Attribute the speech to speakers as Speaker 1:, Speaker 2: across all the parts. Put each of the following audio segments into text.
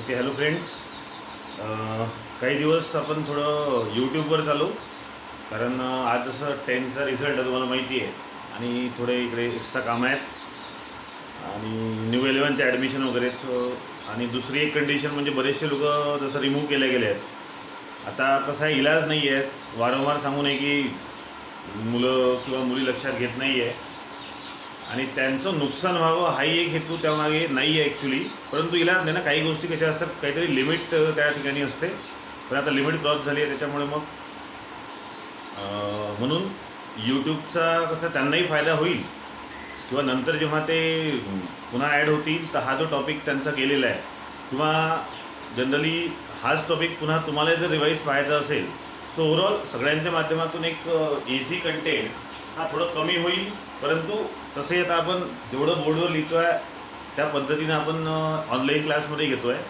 Speaker 1: Okay. Hello friends. काही दिवस आपण थोडं यूट्यूबवर चालू, कारण आज जसं 10चा रिझल्ट आहे तुम्हाला माहिती आहे, आणि थोडे इकडे एक्स्ट्रा कामं आहेत आणि न्यू 11चे ॲडमिशन वगैरे. आणि दुसरी एक कंडिशन म्हणजे बरेचसे लोक जसं रिमूव्ह केले गेले आहेत. आता तसा इलाज नाही आहे, वारंवार सांगू नये की मुलं किंवा मुली लक्षात घेत नाही आहे आणि त्यांचं नुकसान व्हावं हाही एक हेतू त्यामागे नाही आहे ॲक्च्युली. परंतु इलाज नाही ना, काही गोष्टी कशा असतात, काहीतरी लिमिट त्या ठिकाणी असते. पण आता लिमिट क्रॉस झाली आहे, त्याच्यामुळे मग म्हणून यूट्यूबचा कसा त्यांनाही फायदा होईल, किंवा नंतर जेव्हा ते पुन्हा ॲड होतील तर हा जो टॉपिक त्यांचा गेलेला आहे, किंवा जनरली हाच टॉपिक पुन्हा तुम्हाला जर रिवाईज पाहायचा असेल, सो ओव्हरऑल सगळ्यांच्या माध्यमातून एक इझी कंटेंट हा थोडं कमी होईल. परंतु तसे आता आपण जेवढं बोर्डवर लिहितो आहे त्या पद्धतीनं आपण ऑनलाईन क्लासमध्ये घेतो आहे.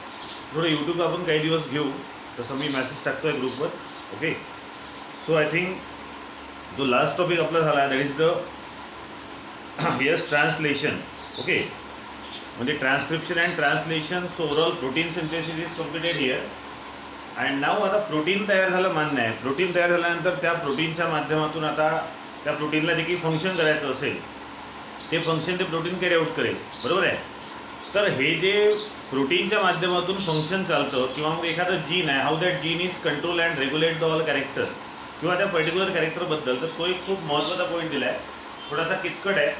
Speaker 1: थोडं यूट्यूब आपण काही दिवस घेऊ, तसं मी मॅसेज टाकतो आहे ग्रुपवर. ओके. सो आय थिंक जो लास्ट टॉपिक आपला झाला that is the translation. Okay, म्हणजे transcription and translation. So overall protein synthesis is completed here. And now आता प्रोटीन तयार झालं मान्य आहे. प्रोटीन तयार झाल्यानंतर त्या प्रोटीनच्या माध्यमातून आता त्या प्रोटीनला जे काही फंक्शन करायचं असेल ते फंक्शन ते प्रोटीन कॅरी आऊट करेल, बरोबर आहे. तर हे जे प्रोटीनच्या माध्यमातून फंक्शन चालतं, किंवा मग एखादं जीन आहे, how that gene is control and regulate the all character, किंवा त्या पर्टिक्युलर कॅरेक्टरबद्दल, तर तो एक खूप महत्त्वाचा पॉईंट दिला आहे. थोडासा किचकट आहे.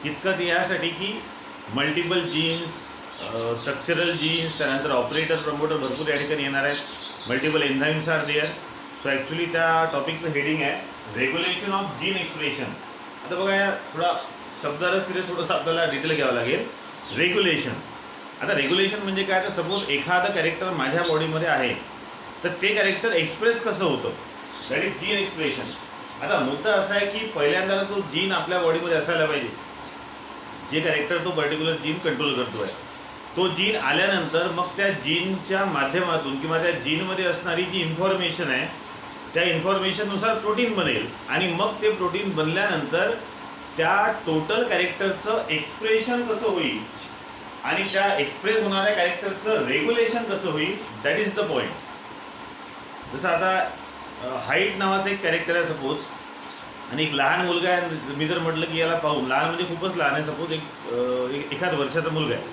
Speaker 1: किचकट यासाठी की मल्टिपल जीन्स, स्ट्रक्चरल जीन्स, त्यानंतर ऑपरेटर प्रमोटर भरपूर या ठिकाणी येणार आहेत. Multiple enzymes are there. So actually त्या टॉपिकचं हेडिंग आहे रेग्युलेशन ऑफ जीन एक्सप्रेशन. आता बघा, या थोडा शब्दारच तिथे थोडंसं आपल्याला डिटेल घ्यावं लागेल. रेग्युलेशन. आता रेग्युलेशन म्हणजे काय, तर सपोज एखादं कॅरेक्टर माझ्या बॉडीमध्ये आहे, तर ते कॅरेक्टर एक्सप्रेस कसं होतं, दॅट इज जीन एक्सप्रेशन. आता मुद्दा असा आहे की पहिल्यांदा तो जीन आपल्या बॉडीमध्ये असायला पाहिजे, जे कॅरेक्टर तो पर्टिक्युलर जीन कंट्रोल करतो आहे. तो जीन आल्यानंतर मग त्या जीनच्या माध्यमातून किंवा त्या जीनमध्ये असणारी जी इन्फॉर्मेशन आहे त्या इन्फॉर्मेशननुसार प्रोटीन बनेल, आणि मग ते प्रोटीन बनल्यानंतर त्या टोटल कॅरेक्टरचं एक्सप्रेशन कसं होईल आणि त्या एक्सप्रेस होणाऱ्या कॅरेक्टरचं रेग्युलेशन कसं होईल, दॅट इज द पॉईंट. जसं आता हाईट नावाचं एक कॅरेक्टर आहे सपोज, आणि एक लहान मुलगा आहे. मी जर म्हटलं की याला पाहून, लहान म्हणजे खूपच लहान आहे, सपोज एखाद वर्षाचा मुलगा आहे,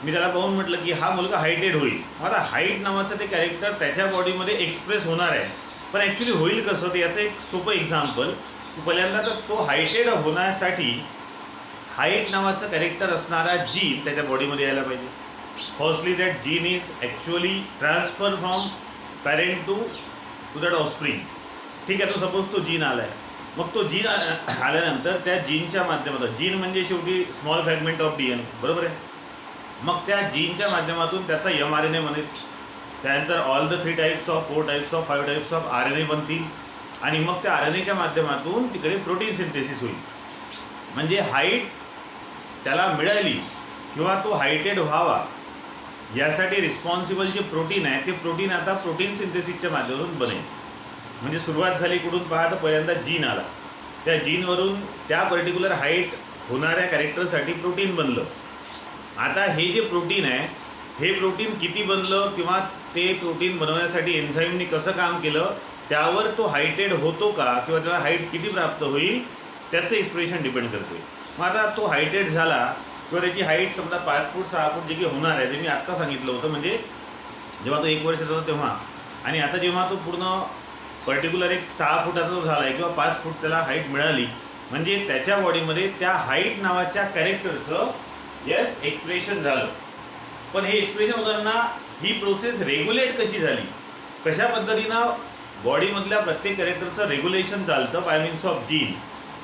Speaker 1: मी त्याला पाहून म्हटलं की हा मुलगा हायटेड होईल. आता हाईट नावाचं ते कॅरेक्टर त्याच्या बॉडीमध्ये एक्सप्रेस होणार आहे, पण ॲक्च्युली होईल कसं, तर याचं एक सोपं एक्झाम्पल. पहिल्यांदा तर तो हायटेड होण्यासाठी हाईट नावाचं कॅरेक्टर असणारा जीन त्याच्या बॉडीमध्ये यायला पाहिजे. Firstly that gene is actually transfer from parent to that offspring. ठीक आहे, तो सपोज तो जीन आला आहे. मग तो जीन आल्यानंतर त्या जीनच्या माध्यमातून, जीन म्हणजे शेवटी स्मॉल फ्रॅगमेंट ऑफ DNA, बरोबर आहे. मग त्या जीनच्या माध्यमातून त्याचा mRNA बनेल. त्यानंतर all the 3 types of 4 types of 5 types of RNA बनतील, आणि मग त्या RNAच्या माध्यमातून तिकडे प्रोटीन सिंथेसिस होईल. म्हणजे हाईट त्याला मिळाली किंवा तो हायटेड व्हावा यासाठी रिस्पॉन्सिबल जे प्रोटीन आहे ते प्रोटीन आता प्रोटीन सिंथेसिसच्या माध्यमातून बनेल. म्हणजे सुरुवात झाली कुठून पहा, तर पहिल्यांदा जीन आला, त्या जीनवरून त्या पर्टिक्युलर हाईट होणाऱ्या कॅरेक्टरसाठी प्रोटीन बनलं. आता हे जे प्रोटीन आहे हे प्रोटीन किती बनलं किंवा ते प्रोटीन बनवण्यासाठी एन्झाईमनी कसं काम केलं त्यावर तो हायटेड होतो का किंवा त्याला हाईट किती प्राप्त होईल त्याचं एक्सप्रेशन डिपेंड करते. मग आता तो हायटेड झाला किंवा त्याची हाईट समजा 5 फूट 6 फूट जे काही होणार आहे ते मी आत्ता सांगितलं होतं, म्हणजे जेव्हा तो 1 वर्षाचा होता तेव्हा, आणि आता जेव्हा तो पूर्ण पर्टिक्युलर एक 6 फुटाचा जो झाला आहे किंवा 5 फूट त्याला हाईट मिळाली, म्हणजे त्याच्या बॉडीमध्ये त्या हाईट नावाच्या कॅरेक्टरचं एक्सप्रेशन झालं. पण हे एक्सप्रेशन होताना ही प्रोसेस रेग्युलेट कशी झाली, कशा पद्धतीनं बॉडीमधल्या प्रत्येक कॅरेक्टरचं रेग्युलेशन चालतं बाय मीन्स ऑफ जीन,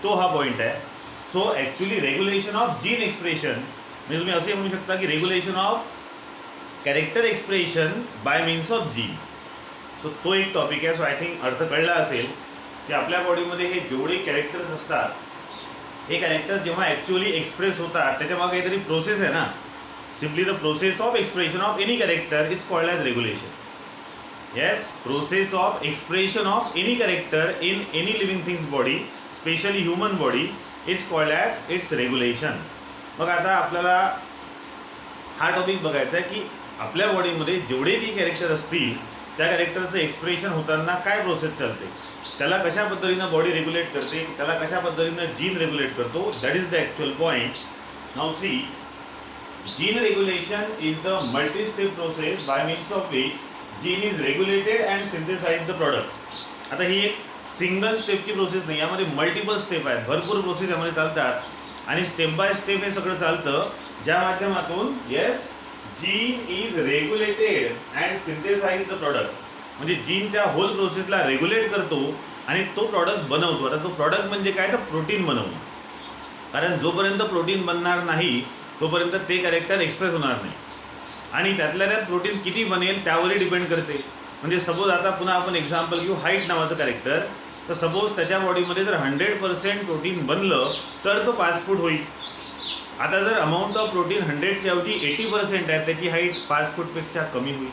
Speaker 1: तो हा पॉईंट आहे. So actually regulation of gene expression म्हणजे तुम्ही असे म्हणू शकता की regulation of character expression by means of gene. So तो एक टॉपिक आहे. सो आय थिंक अर्थ कळला असेल की आपल्या बॉडीमध्ये हे जेवढे कॅरेक्टर्स असतात, हे कॅरेक्टर जेव्हा ॲक्च्युअली एक्सप्रेस होतात त्याच्यामागे काहीतरी प्रोसेस आहे ना. Simply the process of expression of any character is called as regulation. Yes, process of expression of any character in any living thing's body, especially human body, is called as its regulation. मग आता आपल्याला हा topic बघायचा आहे की आपल्या बॉडीमध्ये जेवढे काही कॅरेक्टर असतील त्या कॅरेक्टरचं एक्सप्रेशन होताना काय प्रोसेस चालते, त्याला कशा पद्धतीनं बॉडी रेग्युलेट करते, त्याला कशा पद्धतीनं जीन रेग्युलेट करतो, that is the actual point. Now see, gene regulation is the multi step process by means of which gene is regulated and synthesize the product. आता ही एक सिंगल स्टेपची प्रोसेस नाही, यामध्ये मल्टिपल स्टेप आहेत, भरपूर process यामध्ये चालतात आणि स्टेप बाय स्टेप हे सगळं चालतं, ज्या माध्यमातून yes gene is regulated and synthesize the product. म्हणजे जीन त्या होल प्रोसेसला रेग्युलेट करतो आणि तो प्रॉडक्ट बनवतो. आता तो प्रॉडक्ट म्हणजे काय, तर प्रोटीन बनवणं. कारण जोपर्यंत प्रोटीन बनणार नाही तोपर्यंत ते कॅरेक्टर एक्सप्रेस होणार नाही आणि त्यातल्या त्यात प्रोटीन किती बनेल त्यावरही डिपेंड करते. म्हणजे सपोज आता पुन्हा आपण एक्झाम्पल घेऊ हाईट नावाचं कॅरेक्टर, तर सपोज त्याच्या बॉडीमध्ये जर 100% प्रोटीन बनलं तर तो 5 फूट होईल. आता जर अमाऊंट ऑफ प्रोटीन 100च्या ऐवजी 80% आहे, त्याची हाईट 5 फूटपेक्षा कमी होईल.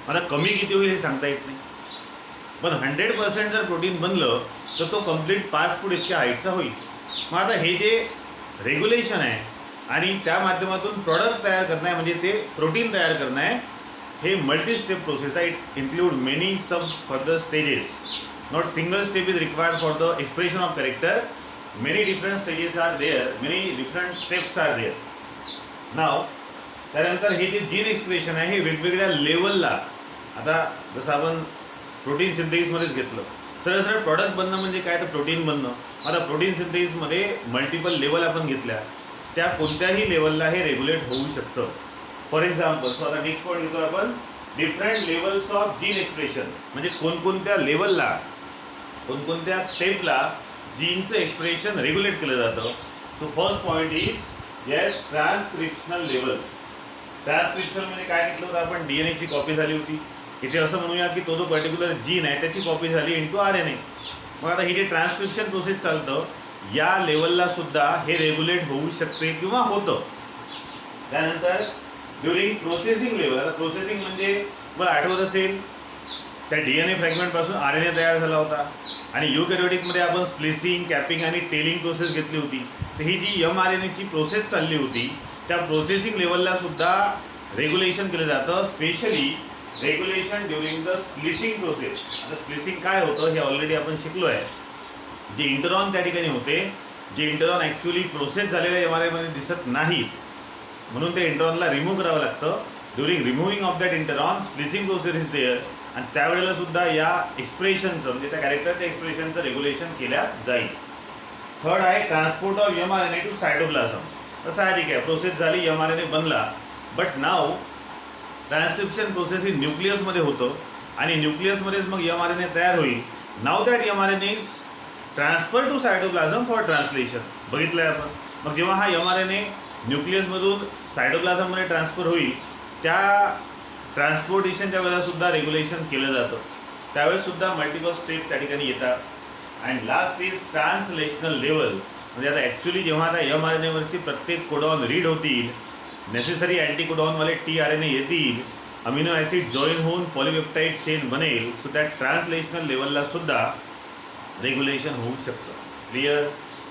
Speaker 1: मला कमी किती होईल हे सांगता येत नाही, पण 100% जर प्रोटीन बनलं तर तो कम्प्लीट 5 फूट इतक्या हाईटचा होईल. मग आता हे जे रेग्युलेशन आहे आणि त्या माध्यमातून प्रॉडक्ट तयार करणं आहे, म्हणजे ते प्रोटीन तयार करणं आहे, हे मल्टी स्टेप प्रोसेस आहे. It include many sub further stages. Not single step is required for the expression of character. Many different stages are there, many different steps are there. Now त्यानंतर हे जे gene expression आहे हे वेगवेगळ्या लेवलला, आता जसं आपण प्रोटीन सिंथेसिसमध्येच घेतलं, सरळ सरळ प्रॉडक्ट बनणं म्हणजे काय, तर प्रोटीन बनणं. आता प्रोटीन सिंथेसिसमध्ये मल्टिपल लेवल आपण घेतल्या, त्या कोणत्याही लेवलला हे रेग्युलेट होऊ शकतं. फॉर एक्झाम्पल, सो आता नेक्स्ट पॉईंट घेतो आपण, different levels of gene expression. म्हणजे कोणकोणत्या लेवलला, कोणकोणत्या स्टेपला जीनचं एक्सप्रेशन रेग्युलेट केलं जातं. So first point is yes transcriptional level. Transcription म्हणजे काय घेतलं होतं आपण, DNA ची कॉपी झाली होती. इथे असं म्हणूया की तो जो पर्टिक्युलर जीन आहे त्याची कॉपी झाली इंटू RNA. मग आता ही जे ट्रान्सक्रिप्शन प्रोसेस चालतं या लेवलला सुद्धा हे रेग्युलेट होऊ शकते किंवा होतं. त्यानंतर ड्युरिंग प्रोसेसिंग लेवल, आता प्रोसेसिंग म्हणजे मला आठवत असेल त्या DNA फ्रॅगमेंटपासून RNA तयार झाला होता आणि युकॅरियोटिकमध्ये आपण स्प्लिसिंग, कॅपिंग आणि टेलिंग प्रोसेस घेतली होती. तर ही जी mRNA ची प्रोसेस चालली होती त्या प्रोसेसिंग लेवलला सुद्धा रेग्युलेशन केलं जातं, specially regulation during the splicing process. आता स्प्लिसिंग काय होतं हे ऑलरेडी आपण शिकलो आहे. जे इंटरॉन त्या ठिकाणी होते, जे इंटरॉन ॲक्च्युली प्रोसेस झालेल्या mRNA दिसत नाही, म्हणून ते इंटरॉनला रिमूव्ह करावं लागतं. During removing of that intron splicing process is there आणि त्यावेळेला सुद्धा या एक्सप्रेशनचं म्हणजे त्या कॅरेक्टरच्या एक्सप्रेशनचं रेग्युलेशन केल्या जाईल. थर्ड आहे transport of mRNA to cytoplasm. तर साहजिक आहे, प्रोसेस झाली, mRNA बनला, बट नाव ट्रान्सक्रिप्शन प्रोसेस ही न्यूक्लियसमध्ये होतं आणि न्यूक्लियसमध्येच मग mRNA तयार होईल. Now that mRNA is transfer to cytoplasm for translation. बघितलं आहे आपण. मग जेव्हा हा mRNA न्यूक्लियसमधून सायटोप्लाझममध्ये ट्रान्सफर होईल त्या ट्रान्सपोर्टेशनच्या वेळेला सुद्धा रेग्युलेशन केलं जातं. त्यावेळेस सुद्धा मल्टिपल स्टेप त्या ठिकाणी येतात. And last is translational level. म्हणजे आता ॲक्च्युली जेव्हा आता mRNAवरची प्रत्येक कोडॉन रीड होतील, नेसेसरी अँटीकोडॉनवाले tRNA येतील, अमिनो ॲसिड जॉईन होऊन पॉलिपेप्टाईड चेन बनेल, सो त्या ट्रान्सलेशनल लेवलला सुद्धा रेग्युलेशन होऊ शकतं. क्लिअर.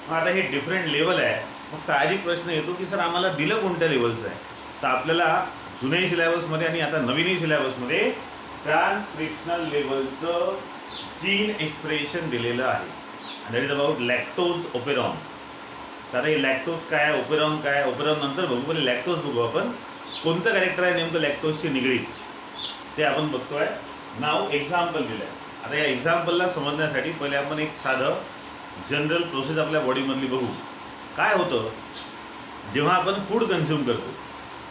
Speaker 1: मग आता हे डिफरंट लेवल आहे. मग साहजिक प्रश्न येतो की सर आम्हाला दिलं कोणत्या लेवलचं आहे, तर आपल्याला जुन्याही सिलेबसमध्ये आणि आता नवीनही सिलेबसमध्ये ट्रान्सक्रिप्शनल लेवलचं जीन एक्सप्रेशन दिलेलं आहे. That is about lactose operon. तर आता हे लॅक्टोज काय आहे, ओपेरॉन काय आहे, ओपेरॉन नंतर बघू, पहिले लॅक्टोज बघू आपण. कोणतं कॅरेक्टर आहे नेमकं लॅक्टोजशी निगडीत ते आपण बघतोय. नाव एक्झाम्पल दिलं आहे. आता या एक्झाम्पलला समजण्यासाठी पहिले आपण एक साधं जनरल प्रोसेस आपल्या बॉडीमधली बघू. काय होतं जेव्हा आपण फूड कन्झ्युम करतो,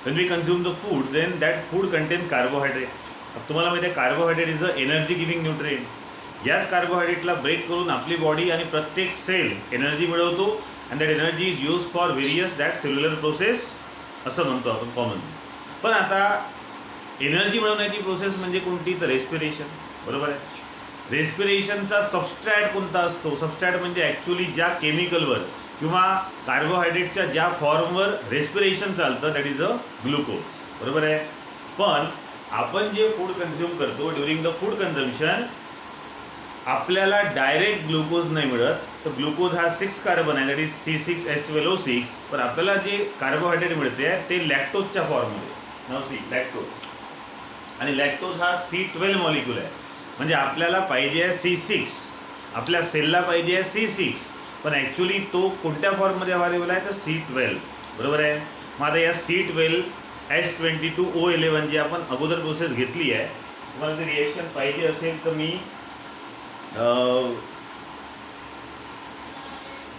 Speaker 1: when we consume the food then that food contain carbohydrate. अब तुम्हाला माहिती आहे carbohydrate is a energy giving nutrient. याच कार्बोहायड्रेटला ब्रेक करून आपली बॉडी आणि प्रत्येक सेल एनर्जी मिळवतो and that energy is use for various that cellular process असं म्हणतो आपण कॉमनली. पण आता एनर्जी मिळवण्याची प्रोसेस म्हणजे कोणती, तर रेस्पिरेशन. बरोबर आहे. रेस्पिरेशनचा सबस्ट्रॅट कोणता असतो, सबस्ट्रॅट म्हणजे ॲक्च्युली ज्या केमिकलवर किंवा कार्बोहायड्रेटच्या ज्या फॉर्मवर रेस्पिरेशन चालतं दॅट इज अ ग्लुकोज. बरोबर आहे. पण आपण जे फूड कन्झ्युम करतो ड्युरिंग द फूड कन्झम्पशन आपल्याला डायरेक्ट ग्लुकोज नाही मिळत. तर ग्लुकोज हा 6 कार्बन आहे, दॅट इज C6H12O6. पण आपल्याला जे कार्बोहायड्रेट मिळते ते लॅक्टोजच्या फॉर्ममध्ये. नाव सी लॅक्टोज. आणि लॅक्टोज हा C12 मॉलिक्यूल आहे. म्हणजे आपल्याला पाहिजे आहे C6, आपल्या सेलला पाहिजे आहे C6, पण ॲक्च्युली तो कोणत्या फॉर्ममध्ये अवेलेबल आहे तर C12. बरोबर आहे. मग आता या C12H22O11 जी आपण अगोदर प्रोसेस घेतली आहे, तुम्हाला ती रिएक्शन पाहिजे असेल तर मी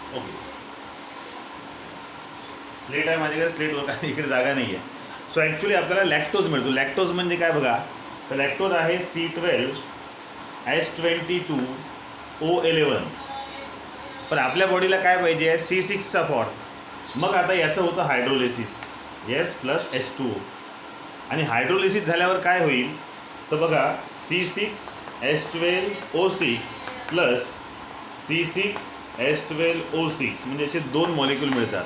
Speaker 1: ओके स्लेट आहे माझ्याकडे, स्लेटवर काय इकडे जागा नाही आहे. सो ॲक्च्युली आपल्याला लॅक्टोज मिळतो. लॅक्टोज म्हणजे काय बघा, तर लॅक्टोज आहे C12H22O11. पण आपल्या बॉडीला काय पाहिजे आहे C6चा फॉर्म. मग आता याचं होतं हायड्रोलिसिस, S प्लस H2O. आणि हायड्रोलिसिस झाल्यावर काय होईल तर बघा C6H12O6 प्लस C6H12O6 म्हणजे असे 2 मॉलिक्यूल मिळतात.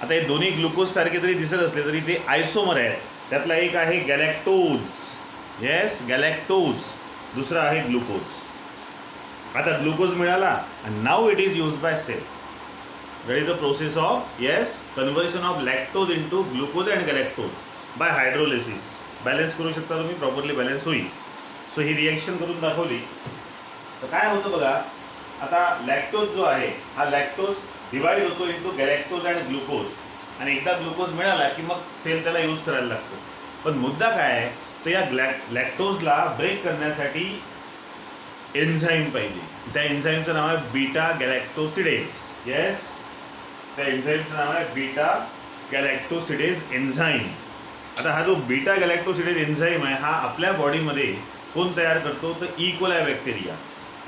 Speaker 1: आता हे दोन्ही ग्लुकोज सारखे जरी दिसत असले तरी ते आयसोमर आहे. त्यातला एक आहे गॅलॅक्टोज, येस गॅलॅक्टोज, दुसरा आहे ग्लुकोज. आता ग्लुकोज मिळाला आणि now it is use by cell. That is the process of yes conversion of lactose into glucose and galactose by hydrolysis. Balance करू शकता तुम्ही, प्रॉपरली बॅलन्स होईल. सो ही रिएक्शन करून दाखवली तर काय होतं बघा. आता लॅक्टोज जो आहे हा लॅक्टोज डिवाइड होतो इंटू गॅलॅक्टोज अँड ग्लुकोज. आणि एकदा ग्लुकोज मिळाला की मग सेल त्याला यूज करायला लागतो. पण मुद्दा काय आहे तर या लॅक्टोजला ब्रेक करण्यासाठी एन्झाईम पाहिजे. त्या एन्झाईमचं नाव आहे बीटा गॅलॅक्टोसिडेज. येस, त्या एन्झाईमचं नाव आहे बीटा गॅलॅक्टोसिडेज एन्झाईम. आता हा जो बीटा गॅलॅक्टोसिडेज एन्झाईम आहे हा आपल्या बॉडीमध्ये कोण तयार करतो तर इकोलाय बॅक्टेरिया.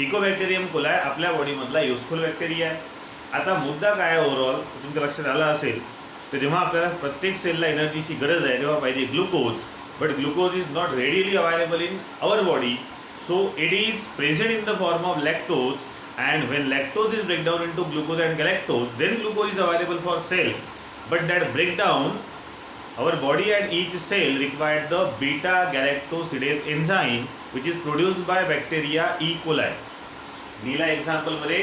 Speaker 1: इकोबॅक्टेरियम कोलाय आपल्या बॉडीमधला युजफुल बॅक्टेरिया आहे. आता मुद्दा काय आहे ओव्हरऑल तुमच्या लक्षात आला असेल तर जेव्हा आपल्याला प्रत्येक सेलला एनर्जीची गरज आहे तेव्हा पाहिजे glucose. But glucose is not readily available in our body. So it is present in the form of lactose, and when lactose is break down into glucose and galactose, then glucose is available for cell. But that breakdown, our body and each cell required the beta galactosidase enzyme, which is produced by bacteria E. coli. Neela example मध्ये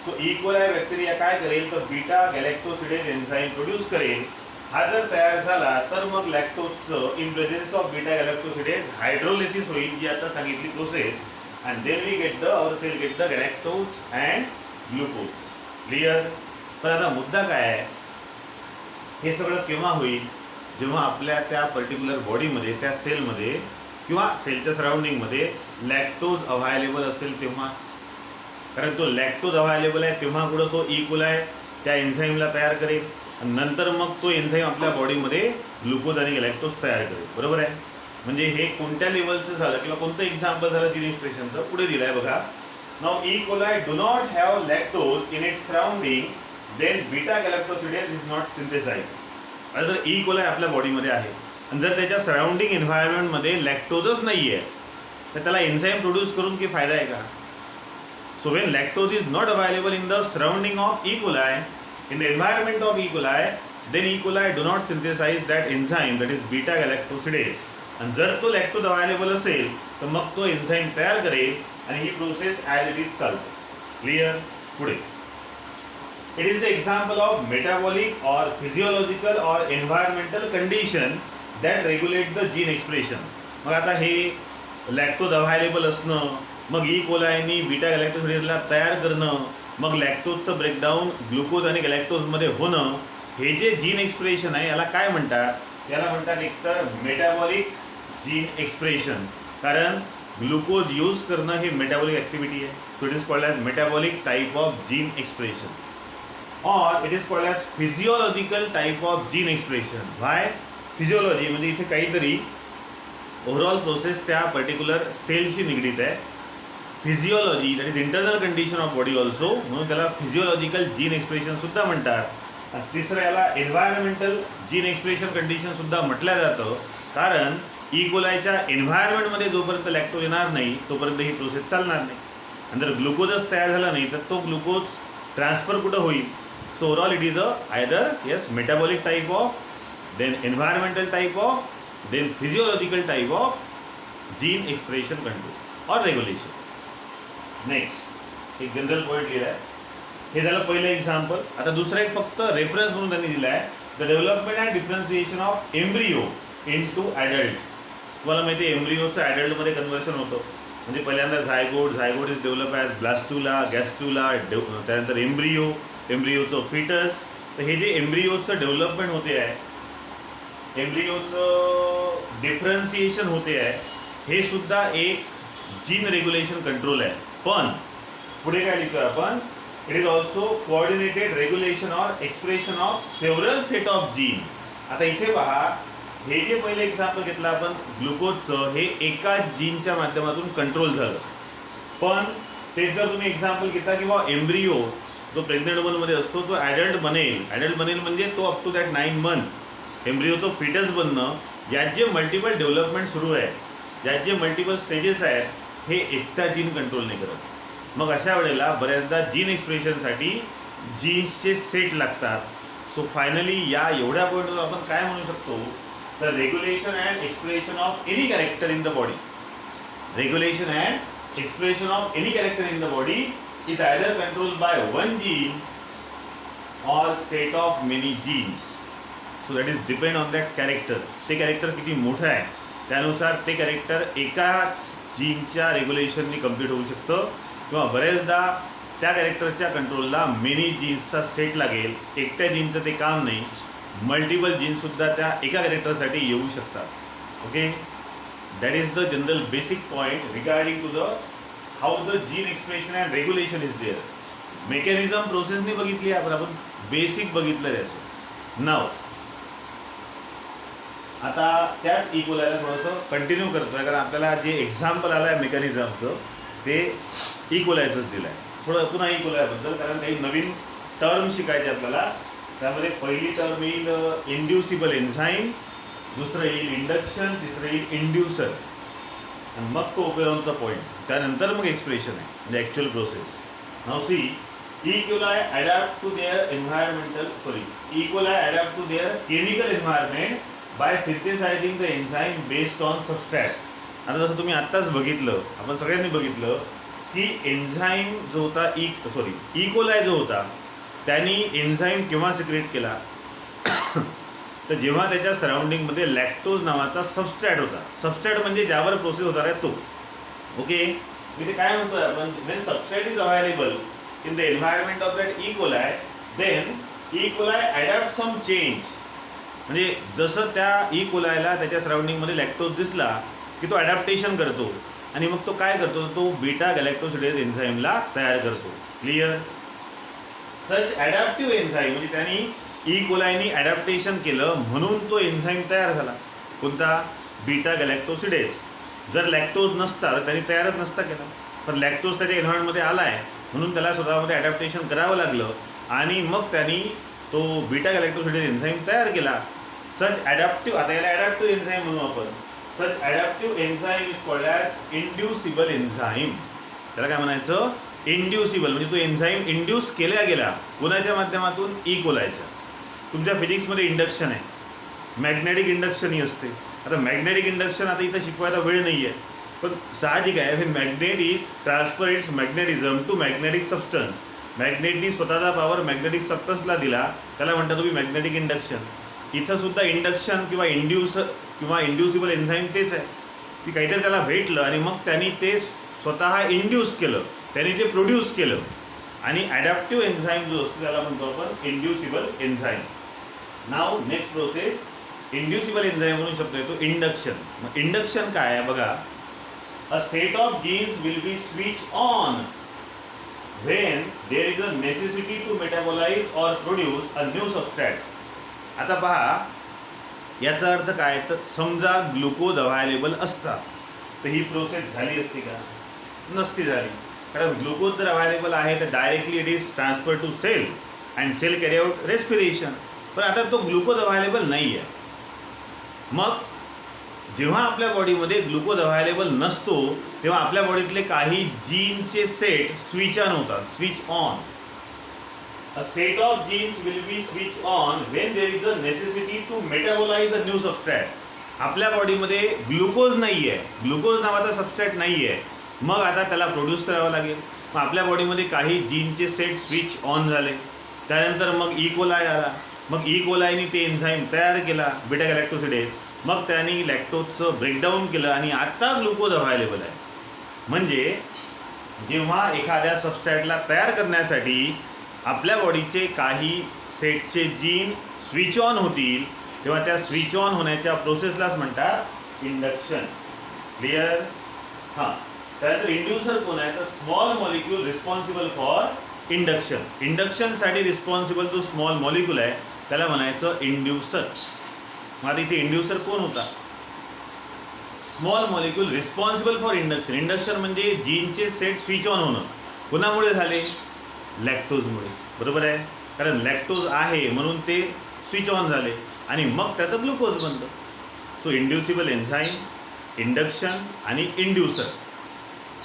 Speaker 1: तो E. coli bacteria काय करेल तर beta गॅलॅक्टोसिडेज enzyme produce करेल. हा जर तयार झाला तर मग लॅक्टोजचं in presence of beta galactosidase hydrolysis होईल, जी आता सांगितली process. And then we get the our cell get the galactose and glucose. Clear. पण आता मुद्दा काय आहे, हे सगळं केव्हा होईल जेव्हा आपल्या त्या पर्टिक्युलर बॉडीमध्ये त्या सेलमध्ये किंवा सेलच्या सराउंडिंगमध्ये लॅक्टोज अव्हायलेबल असेल तेव्हाच. कारण तो लॅक्टोज अव्हायलेबल आहे तेव्हा कुठं तो E. coli त्या एन्झाईमला तयार करेल आणि नंतर मग तो एन्झाईम आपल्या बॉडीमध्ये ग्लुकोज आणि गॅलॅक्टोज तयार करेल. बरोबर आहे. म्हणजे हे कोणत्या लेवलचं झालं किंवा कोणतं एक्झाम्पल झालं जीन एक्सप्रेशनचं पुढे दिलं आहे बघा. Now E. coli do not have lactose in its surrounding, then beta galactosidase is not synthesize. आता जर E. coli आपल्या बॉडीमध्ये आहे आणि जर त्याच्या सराउंडिंग एन्व्हायरमेंटमध्ये लॅक्टोजच नाही आहे तर त्याला एन्झाईम प्रोड्यूस करून की फायदा आहे का. So when lactose is not available in the surrounding of E. coli, in the environment of E. coli, then E. coli do not synthesize that enzyme, that is beta galactosidase. आणि जर तो lactose available असेल तर मग तो enzyme तयार करेल आणि ही प्रोसेस ॲज इट इज चालते. क्लिअर. पुढे it is the example of metabolic or physiological or environmental condition that regulate the gene expression. मग आता हे लॅक्टोज अवेलेबल असणं, मग E. coli बीटा गॅलॅक्टोसिडेजला तयार करणं, मग लॅक्टोजचं ब्रेकडाऊन ग्लुकोज आणि गॅलॅक्टोजमध्ये होणं, हे जे जीन एक्सप्रेशन आहे याला काय म्हणतात. याला म्हणतात एकतर मेटाबॉलिक जीन एक्सप्रेशन. कारण ग्लुकोज यूज करणं हे मेटाबॉलिक ॲक्टिव्हिटी आहे. So it is called as metabolic type of gene expression. Or it is called as physiological type of gene expression. Why physiology म्हणजे इथे काहीतरी ओव्हरऑल प्रोसेस त्या particular सेलशी निगडीत आहे. Physiology that is internal condition of body also, म्हणून त्याला physiological gene expression सुद्धा म्हणतात. तिसरं याला एन्व्हायरमेंटल जीन एक्सप्रेशन कंडिशन सुद्धा म्हटलं जातं. कारण E. coliच्या एन्व्हायरमेंटमध्ये जोपर्यंत लॅक्टोज येणार नाही तोपर्यंत ही प्रोसेस चालणार नाही. आणि जर ग्लुकोजच तयार झाला नाही तर तो ग्लुकोज ट्रान्सफर कुठं होईल. So overall it is a either yes metabolic type of, then environmental type of, then physiological type of gene expression control or regulation. Next एक जनरल पॉईंट लिहिला आहे. हे झालं पहिलं एक्झाम्पल. आता दुसरा एक फक्त रेफरन्स म्हणून त्यांनी दिला आहे. The development and differentiation of embryo into adult. तुम्हाला माहिती आहे एम्ब्रिओचं ॲडल्टमध्ये कन्वर्शन होतं. म्हणजे पहिल्यांदा zygote is develop as blastula, gastrula, त्यानंतर एम्ब्रिओचं फिटस. तर हे जे एम्ब्रिओचं डेव्हलपमेंट होते आहे, एम्ब्रिओचं डिफरन्सिएशन होते आहे, हे सुद्धा एक जीन रेग्युलेशन कंट्रोल आहे. पण पुढे काय लिहितो आपण, it is also coordinated regulation or expression of several set of gene. आता इथे पहा, हे जे पहिले एक्झाम्पल घेतलं आपण ग्लुकोजचं, हे एका जीनच्या माध्यमातून कंट्रोल झालं. पण तेच जर तुम्ही एक्झाम्पल घेता किंवा एम्ब्रिओ जो प्रेग्नंट वुमनमध्ये असतो तो ॲडल्ट बनेल म्हणजे तो अप टू दॅट 9 मंथ एम्ब्रिओचं फिटस बनणं, यात जे मल्टिपल डेव्हलपमेंट सुरू आहे, यात जे मल्टिपल स्टेजेस आहेत, हे एकटा जीन कंट्रोल नाही करत. मग अशा वेळेला बऱ्याचदा जीन एक्सप्रेशनसाठी जीन्सचे सेट लागतात. सो फायनली या एवढ्या पॉईंटवर आपण काय म्हणू शकतो, तर regulation and expression of any character in the body, regulation and expression of any character in the body is either controlled by one gene or set of many genes. So that is depend on that character. ते character किती मोठं आहे त्यानुसार ते character एकाच जीनच्या रेग्युलेशननी complete होऊ शकतं, किंवा बरेचदा त्या कॅरेक्टरच्या कंट्रोलला मेनी जीन्सचा सेट लागेल. एकट्या जीनचं ते काम नाही, मल्टिपल जीन्ससुद्धा त्या एका कॅरेक्टरसाठी येऊ शकतात. Okay, that is the general basic point regarding to the how the gene expression and regulation is there. Mechanism प्रोसेसनी बघितली आपण बेसिक बघितलं त्याचं. नाव आता त्याच इक्वलायला थोडंसं कंटिन्यू करतो आहे, कारण आपल्याला जे एक्झाम्पल आलं आहे मेकॅनिझमचं ते इक्वलायचंच दिलं आहे. थोडं पुन्हा इक्वलायबद्दल, कारण काही नवीन टर्म शिकायचे आपल्याला. त्यामध्ये पहिली टर्म येईल इंड्युसिबल एन्झाईम, दुसरं येईल इंडक्शन, तिसरं येईल इंड्युसर, आणि मग तो ओपेरॉनचा पॉईंट. त्यानंतर मग एक्सप्रेशन आहे म्हणजे ॲक्च्युअल प्रोसेस. नाव सी, E coli adapt to their E coli adapt to their chemical environment by synthesising the enzyme based on substrate. आता जसं तुम्ही आत्ताच बघितलं, आपण सगळ्यांनी बघितलं की एन्झाईम जो होता इकोलाय जो होता त्यांनी एन्झाईम केव्हा सिक्रेट केला तर जेव्हा त्याच्या सराउंडिंगमध्ये लॅक्टोज नावाचा सबस्ट्रॅट होता. सबस्ट्रॅट म्हणजे ज्यावर प्रोसेस होणार आहे तो. ओके, इथे काय म्हणतोय आपण, when substrate is available in the environment of that E coli, then E coli adapt some change. म्हणजे जसं त्या इकोलायला त्याच्या सराउंडिंगमध्ये लॅक्टोज दिसला की तो ॲडॅप्टेशन करतो, आणि मग तो काय करतो, तो बीटा गॅलॅक्टोसिडेज एन्झाईमला तयार करतो. क्लिअर. सच ॲडॅप्टिव्ह एन्झाईम म्हणजे त्यांनी इकोलायनी ॲडॅप्टेशन केलं म्हणून तो एन्झाईम तयार झाला. कोणता, बीटा गॅलॅक्टोसिडेज. जर लॅक्टोज नसता तर त्यांनी तयारच नसता केला, पण लॅक्टोज त्याच्या एन्व्हायरमेंटमध्ये आला आहे म्हणून त्याला स्वतःमध्ये ॲडॅप्टेशन करावं लागलं, आणि मग त्यांनी तो बीटा गॅलॅक्टोसिडेज एन्झाईम तयार केला. सच ॲडॅप्टिव्ह, आता याला ॲडॅप्टिव्ह एन्झाईम म्हणू आपण. Such adaptive enzyme is called as inducible enzyme. त्याला काय म्हणायचं, इंड्युसिबल. म्हणजे तो एन्झाईम इंड्यूस केला गेला कोणाच्या माध्यमातून, इकोलायच्या. तुमच्या फिजिक्समध्ये इंडक्शन आहे, मॅग्नेटिक इंडक्शनही असते. आता मॅग्नेटिक इंडक्शन आता इथं शिकवायला वेळ नाही आहे, पण साहजिक आहे, हे magnet is transfer its magnetism to magnetic substance. मॅग्नेटनी स्वतःचा पॉवर मॅग्नेटिक सबस्टन्सला दिला, त्याला म्हणतात तुम्ही मॅग्नेटिक इंडक्शन. इथं सुद्धा इंडक्शन किंवा इंड्युसिबल एन्झाईम तेच आहे की काहीतरी त्याला भेटलं आणि मग त्यांनी ते स्वतः इंड्यूस केलं, त्यांनी ते प्रोड्यूस केलं. आणि ॲडॅप्टिव्ह एन्झाईम जो असतो त्याला म्हणतो आपण inducible enzyme. Now next process, inducible enzyme म्हणून शब्द येतो इंडक्शन. मग इंडक्शन काय आहे बघा, a set of genes will be switch on when there is a necessity to metabolize or produce a new substrate. आता पहा, याचा अर्थ काय, तर समजा ग्लुकोज अवेलेबल असता तर ही प्रोसेस झाली असती का, नसती झाली. कारण ग्लुकोज जर अवेलेबल आहे तर directly it is transfer to cell and cell carry out respiration. पण आता तो ग्लुकोज अवेलेबल नाही आहे. मग जेव्हा आपल्या बॉडीमध्ये ग्लुकोज अवेलेबल नसतो तेव्हा आपल्या बॉडीतले काही जीनचे सेट स्विच ऑन होतात, switch on. A set of genes will be switch on when there is a necessity to metabolise a new substrate. आपल्या बॉडीमध्ये ग्लुकोज नाही आहे, ग्लुकोज नावाचा सबस्ट्रॅट नाही आहे, मग आता त्याला प्रोड्यूस करावं लागेल. मग आपल्या बॉडीमध्ये काही जीनचे सेट स्विच ऑन झाले, त्यानंतर मग इकोलाय आला. मग ई कोलायनी ते एन्झाईम तयार केला बीटा गॅलॅक्टोसिडेज, मग त्यांनी लॅक्टोजचं ब्रेकडाऊन केलं आणि आता ग्लुकोज अवेलेबल आहे. म्हणजे जेव्हा एखाद्या सबस्ट्रॅटला तयार करण्यासाठी आपल्या बॉडीचे काही सेटचे जीन स्विच ऑन होतील, तेव्हा त्या स्विच ऑन होण्याच्या प्रोसेसलाच म्हणतात इंडक्शन. क्लिअर? हां. त्यानंतर इंड्युसर कोण आहे तर small molecule responsible for induction. इंडक्शनसाठी रिस्पॉन्सिबल जो स्मॉल मॉलिक्यूल आहे त्याला म्हणायचं इंड्युसर. मग इथे इंड्युसर कोण होता? Small molecule responsible for induction. Induction म्हणजे जीनचे सेट स्विच ऑन होणं. कुणामुळे झाले? लॅक्टोजमुळे. बरोबर आहे, कारण लॅक्टोज आहे म्हणून ते स्विच ऑन झाले आणि मग त्याचं ग्लुकोज बनतं. सो इंड्युसिबल एन्झाईम, इंडक्शन आणि इंड्युसर.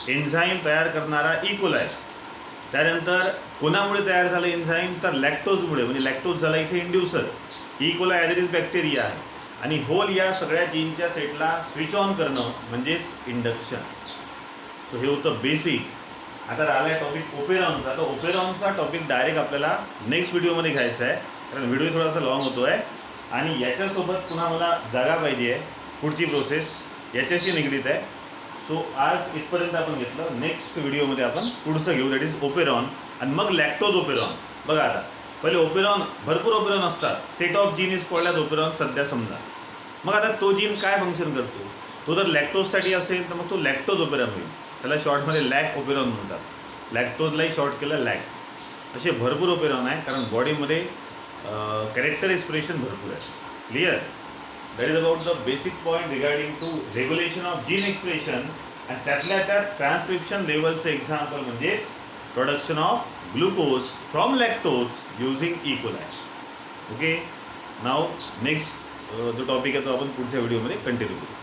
Speaker 1: एन्झाईम तयार करणारा ई कोलाय. त्यानंतर कोणामुळे तयार झालं एन्झाईम तर लॅक्टोजमुळे, म्हणजे लॅक्टोज झाला इथे इंड्युसर. ई कोलाय ॲज बॅक्टेरिया आहे आणि होल या सगळ्या जीनच्या सेटला स्विच ऑन करणं म्हणजेच इंडक्शन. सो हे होतं बेसिक. आता राहिला आहे टॉपिक ओपेरॉनचा. तर ओपेरॉनचा टॉपिक डायरेक्ट आपल्याला नेक्स्ट व्हिडिओमध्ये घ्यायचा आहे, कारण व्हिडिओ थोडासा लॉंग होतो आहे आणि याच्यासोबत पुन्हा मला जागा पाहिजे आहे. पुढची प्रोसेस याच्याशी निगडीत आहे. सो आज इथपर्यंत आपण घेतलं. नेक्स्ट व्हिडिओमध्ये आपण पुढचं घेऊ, दॅट इज ओपेरॉन आणि मग लॅक्टोज ओपेरॉन. बघा आता पहिले ओपेरॉन, भरपूर ओपेरॉन असतात. Set of gene is called as operon सध्या समजा. मग आता तो जीन काय फंक्शन करतो? तो जर लॅक्टोजसाठी असेल तर मग तो लॅक्टोज ओपेरॉन होईल. त्याला शॉर्टमध्ये लॅक ओपेरॉन म्हणतात. लॅक्टोजलाही शॉर्ट केलं लॅक. असे भरपूर ओपेरॉन आहे, कारण बॉडीमध्ये कॅरेक्टर एक्सप्रेशन भरपूर आहे. Clear? That is about the basic point regarding to regulation of gene expression. आणि त्यातल्या त्यात ट्रान्सक्रिप्शन लेवलचं एक्झाम्पल म्हणजेच production of glucose from lactose using E coli. Okay, now next जो टॉपिक आहे तो आपण पुढच्या व्हिडिओमध्ये कंटिन्यू करू.